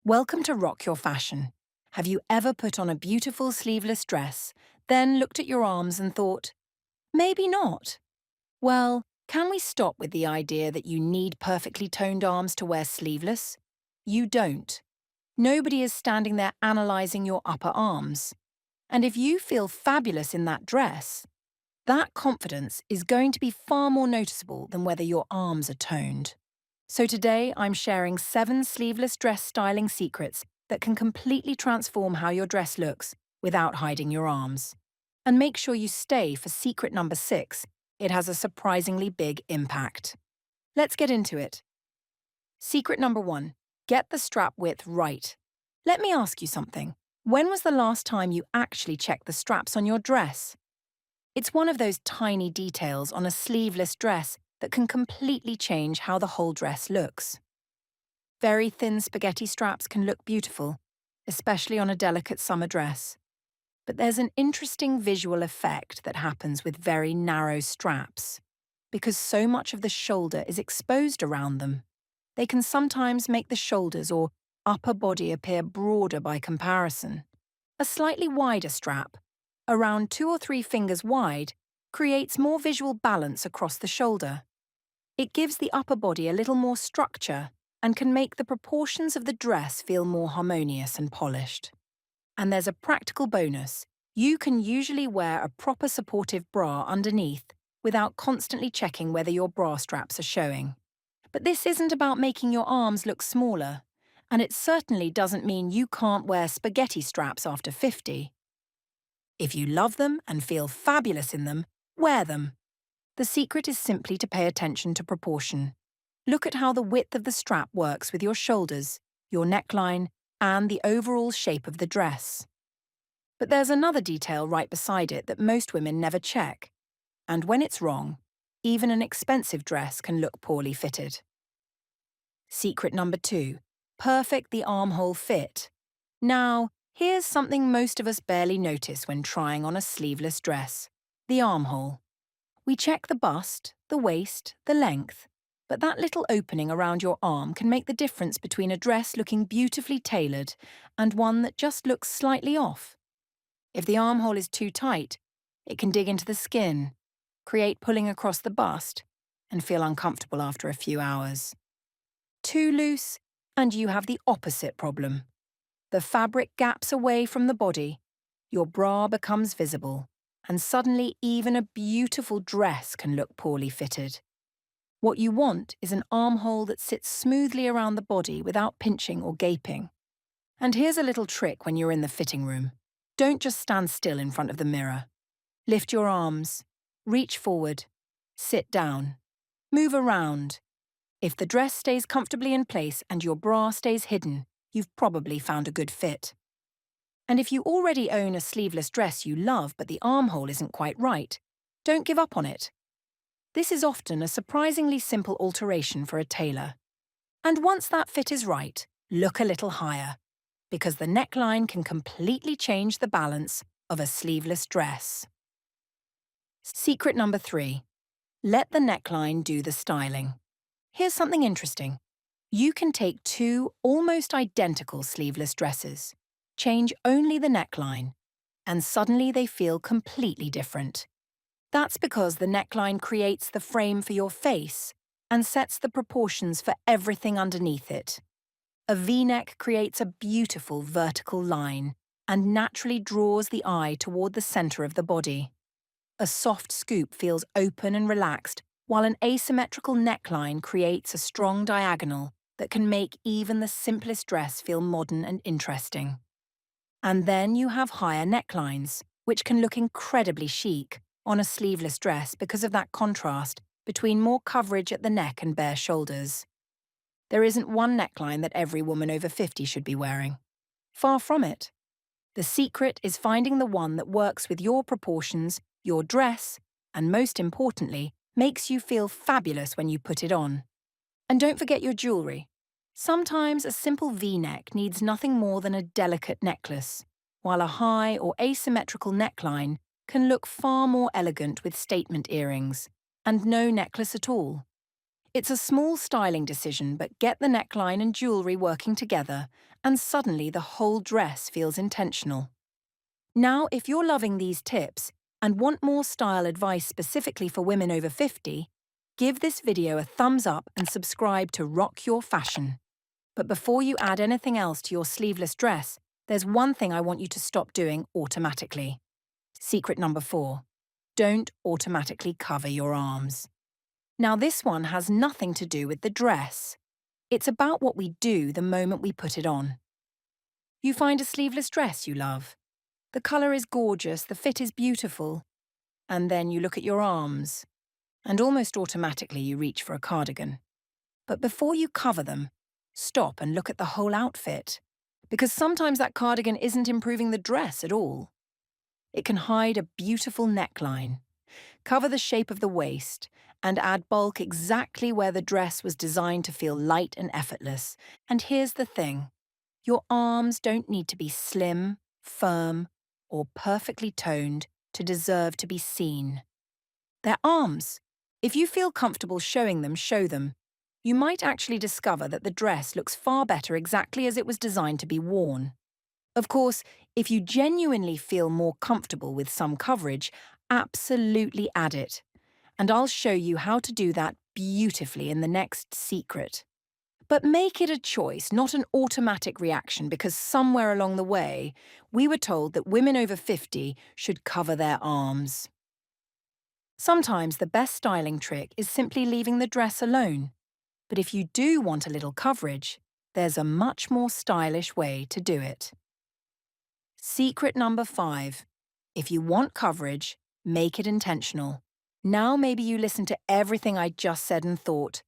Welcome to Rock Your Fashion. Have you ever put on a beautiful sleeveless dress, then looked at your arms and thought, maybe not? Well, can we stop with the idea that you need perfectly toned arms to wear sleeveless? You don't. Nobody is standing there analysing your upper arms. And if you feel fabulous in that dress, that confidence is going to be far more noticeable than whether your arms are toned. So today I'm sharing 7 sleeveless dress styling secrets that can completely transform how your dress looks without hiding your arms. And make sure you stay for secret number 6. It has a surprisingly big impact. Let's get into it. Secret number 1. Get the strap width right. Let me ask you something. When was the last time you actually checked the straps on your dress? It's one of those tiny details on a sleeveless dress that can completely change how the whole dress looks. Very thin spaghetti straps can look beautiful, especially on a delicate summer dress. But there's an interesting visual effect that happens with very narrow straps. Because so much of the shoulder is exposed around them, they can sometimes make the shoulders or upper body appear broader by comparison. A slightly wider strap, around 2 or 3 fingers wide, creates more visual balance across the shoulder. It gives the upper body a little more structure and can make the proportions of the dress feel more harmonious and polished. And there's a practical bonus. You can usually wear a proper supportive bra underneath without constantly checking whether your bra straps are showing. But this isn't about making your arms look smaller, and it certainly doesn't mean you can't wear spaghetti straps after 50. If you love them and feel fabulous in them, wear them. The secret is simply to pay attention to proportion. Look at how the width of the strap works with your shoulders, your neckline, and the overall shape of the dress. But there's another detail right beside it that most women never check. And when it's wrong, even an expensive dress can look poorly fitted. Secret number 2. Perfect the armhole fit. Now, here's something most of us barely notice when trying on a sleeveless dress: the armhole. We check the bust, the waist, the length, but that little opening around your arm can make the difference between a dress looking beautifully tailored and one that just looks slightly off. If the armhole is too tight, it can dig into the skin, create pulling across the bust, and feel uncomfortable after a few hours. Too loose, and you have the opposite problem. The fabric gaps away from the body, your bra becomes visible, and suddenly even a beautiful dress can look poorly fitted. What you want is an armhole that sits smoothly around the body without pinching or gaping. And here's a little trick when you're in the fitting room. Don't just stand still in front of the mirror. Lift your arms, reach forward, sit down, move around. If the dress stays comfortably in place and your bra stays hidden, you've probably found a good fit. And if you already own a sleeveless dress you love but the armhole isn't quite right, don't give up on it. This is often a surprisingly simple alteration for a tailor. And once that fit is right, look a little higher, because the neckline can completely change the balance of a sleeveless dress. Secret number 3. Let the neckline do the styling. Here's something interesting. You can take 2 almost identical sleeveless dresses, change only the neckline, and suddenly they feel completely different. That's because the neckline creates the frame for your face and sets the proportions for everything underneath it. A V-neck creates a beautiful vertical line and naturally draws the eye toward the center of the body. A soft scoop feels open and relaxed, while an asymmetrical neckline creates a strong diagonal that can make even the simplest dress feel modern and interesting. And then you have higher necklines, which can look incredibly chic on a sleeveless dress because of that contrast between more coverage at the neck and bare shoulders. There isn't one neckline that every woman over 50 should be wearing. Far from it. The secret is finding the one that works with your proportions, your dress, and most importantly, makes you feel fabulous when you put it on. And don't forget your jewelry. Sometimes a simple V-neck needs nothing more than a delicate necklace, while a high or asymmetrical neckline can look far more elegant with statement earrings, and no necklace at all. It's a small styling decision, but get the neckline and jewelry working together, and suddenly the whole dress feels intentional. Now, if you're loving these tips and want more style advice specifically for women over 50, give this video a thumbs up and subscribe to Rock Your Fashion. But before you add anything else to your sleeveless dress, there's one thing I want you to stop doing automatically. Secret number 4. Don't automatically cover your arms. Now, this one has nothing to do with the dress. It's about what we do the moment we put it on. You find a sleeveless dress you love. The colour is gorgeous, the fit is beautiful. And then you look at your arms, and almost automatically you reach for a cardigan. But before you cover them, stop and look at the whole outfit. Because sometimes that cardigan isn't improving the dress at all. It can hide a beautiful neckline, cover the shape of the waist, and add bulk exactly where the dress was designed to feel light and effortless. And here's the thing. Your arms don't need to be slim, firm, or perfectly toned to deserve to be seen. They're arms. If you feel comfortable showing them, show them. You might actually discover that the dress looks far better exactly as it was designed to be worn. Of course, if you genuinely feel more comfortable with some coverage, absolutely add it. And I'll show you how to do that beautifully in the next secret. But make it a choice, not an automatic reaction, because somewhere along the way, we were told that women over 50 should cover their arms. Sometimes the best styling trick is simply leaving the dress alone. But if you do want a little coverage, there's a much more stylish way to do it. Secret number 5. If you want coverage, make it intentional. Now maybe you listen to everything I just said and thought,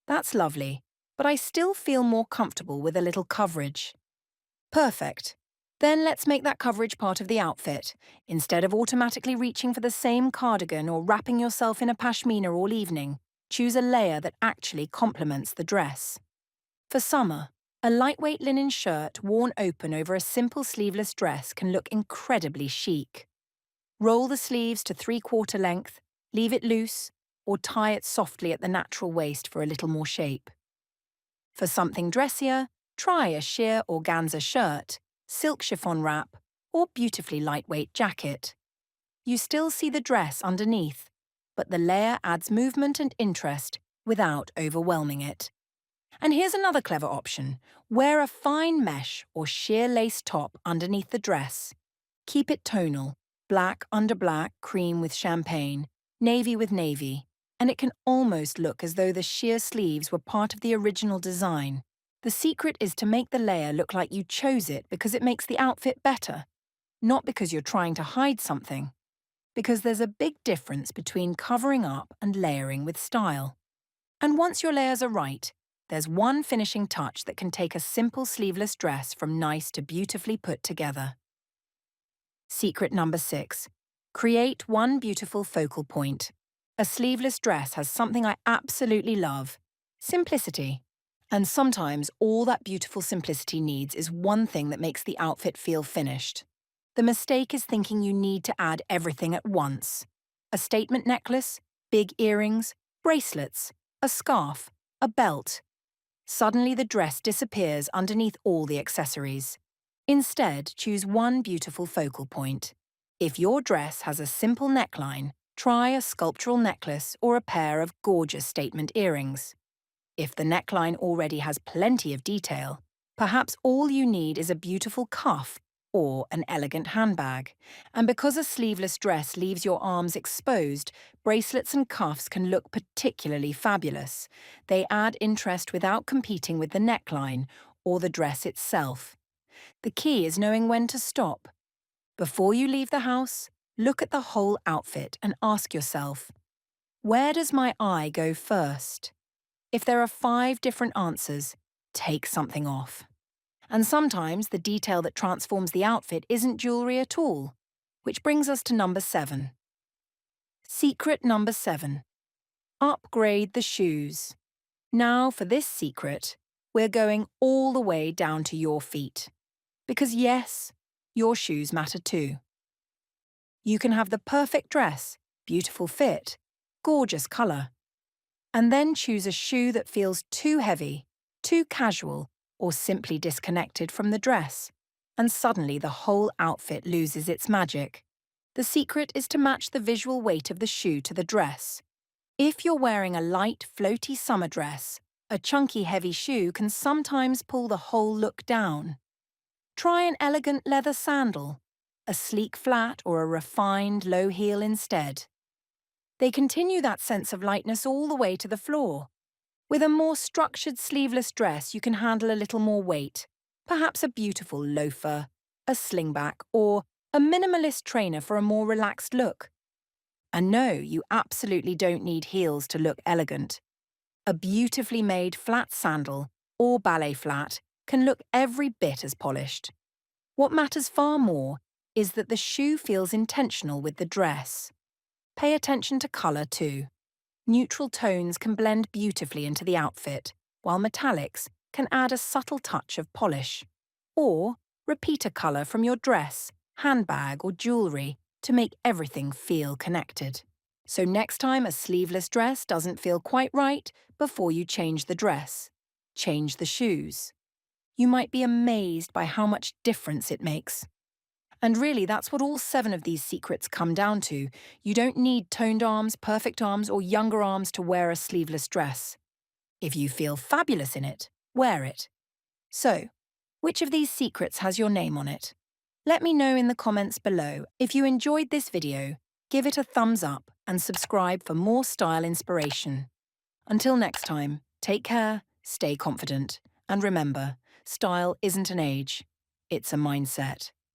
that's lovely, but I still feel more comfortable with a little coverage. Perfect. Then let's make that coverage part of the outfit. Instead of automatically reaching for the same cardigan or wrapping yourself in a pashmina all evening, choose a layer that actually complements the dress. For summer, a lightweight linen shirt worn open over a simple sleeveless dress can look incredibly chic. Roll the sleeves to 3/4 length, leave it loose, or tie it softly at the natural waist for a little more shape. For something dressier, try a sheer organza shirt, silk chiffon wrap, or beautifully lightweight jacket. You still see the dress underneath, but the layer adds movement and interest without overwhelming it. And here's another clever option. Wear a fine mesh or sheer lace top underneath the dress. Keep it tonal, black under black, cream with champagne, navy with navy, and it can almost look as though the sheer sleeves were part of the original design. The secret is to make the layer look like you chose it because it makes the outfit better, not because you're trying to hide something. Because there's a big difference between covering up and layering with style. And once your layers are right, there's one finishing touch that can take a simple sleeveless dress from nice to beautifully put together. Secret number 6. Create one beautiful focal point. A sleeveless dress has something I absolutely love: simplicity. And sometimes all that beautiful simplicity needs is one thing that makes the outfit feel finished. The mistake is thinking you need to add everything at once. A statement necklace, big earrings, bracelets, a scarf, a belt. Suddenly the dress disappears underneath all the accessories. Instead, choose one beautiful focal point. If your dress has a simple neckline, try a sculptural necklace or a pair of gorgeous statement earrings. If the neckline already has plenty of detail, perhaps all you need is a beautiful cuff or an elegant handbag. And because a sleeveless dress leaves your arms exposed, bracelets and cuffs can look particularly fabulous. They add interest without competing with the neckline or the dress itself. The key is knowing when to stop. Before you leave the house, look at the whole outfit and ask yourself, where does my eye go first? If there are 5 different answers, take something off. And sometimes the detail that transforms the outfit isn't jewelry at all. Which brings us to number 7. Secret number 7. Upgrade the shoes. Now for this secret, we're going all the way down to your feet. Because yes, your shoes matter too. You can have the perfect dress, beautiful fit, gorgeous colour, and then choose a shoe that feels too heavy, too casual, or simply disconnected from the dress, and suddenly the whole outfit loses its magic. The secret is to match the visual weight of the shoe to the dress. If you're wearing a light, floaty summer dress, a chunky, heavy shoe can sometimes pull the whole look down. Try an elegant leather sandal, a sleek flat, or a refined low heel instead. They continue that sense of lightness all the way to the floor. With a more structured sleeveless dress, you can handle a little more weight, perhaps a beautiful loafer, a slingback, or a minimalist trainer for a more relaxed look. And no, you absolutely don't need heels to look elegant. A beautifully made flat sandal, or ballet flat, can look every bit as polished. What matters far more is that the shoe feels intentional with the dress. Pay attention to colour too. Neutral tones can blend beautifully into the outfit, while metallics can add a subtle touch of polish. Or repeat a colour from your dress, handbag, or jewellery to make everything feel connected. So next time a sleeveless dress doesn't feel quite right, before you change the dress, change the shoes. You might be amazed by how much difference it makes. And really, that's what all 7 of these secrets come down to. You don't need toned arms, perfect arms, or younger arms to wear a sleeveless dress. If you feel fabulous in it, wear it. So, which of these secrets has your name on it? Let me know in the comments below. If you enjoyed this video, give it a thumbs up and subscribe for more style inspiration. Until next time, take care, stay confident, and remember, style isn't an age, it's a mindset.